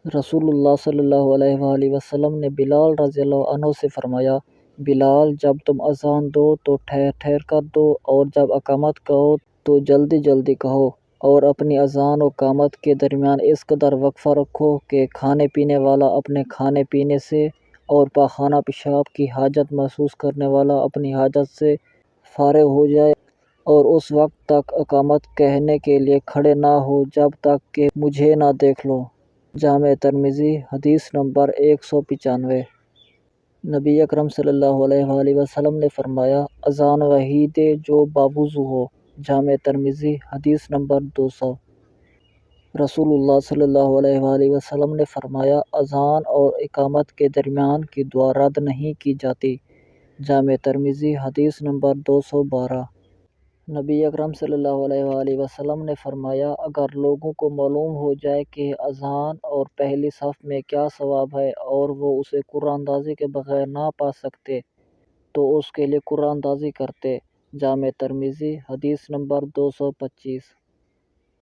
رسول اللہ صلی اللہ علیہ وآلہ وسلم نے بلال رضی اللہ عنہ سے فرمایا، بلال جب تم اذان دو تو ٹھہر ٹھہر کر دو، اور جب اقامت کہو تو جلدی جلدی کہو، اور اپنی اذان و اقامت کے درمیان اس قدر وقفہ رکھو کہ کھانے پینے والا اپنے کھانے پینے سے اور پاخانہ پیشاب کی حاجت محسوس کرنے والا اپنی حاجت سے فارغ ہو جائے، اور اس وقت تک اقامت کہنے کے لیے کھڑے نہ ہو جب تک کہ مجھے نہ دیکھ لو۔ جامع ترمذی حدیث نمبر 195۔ نبی اکرم صلی اللہ علیہ وآلہ وسلم نے فرمایا، اذان وہی دے جو باوضو ہو۔ جامع ترمذی حدیث نمبر 200۔ رسول اللہ صلی اللہ علیہ وآلہ وسلم نے فرمایا، اذان اور اقامت کے درمیان کی دعا رد نہیں کی جاتی۔ جامع ترمذی حدیث نمبر 212۔ نبی اکرم صلی اللہ علیہ وآلہ وسلم نے فرمایا، اگر لوگوں کو معلوم ہو جائے کہ اذان اور پہلی صف میں کیا ثواب ہے اور وہ اسے قرآن اندازی کے بغیر نہ پا سکتے تو اس کے لیے قرآن اندازی کرتے۔ جامع ترمذی حدیث نمبر 225۔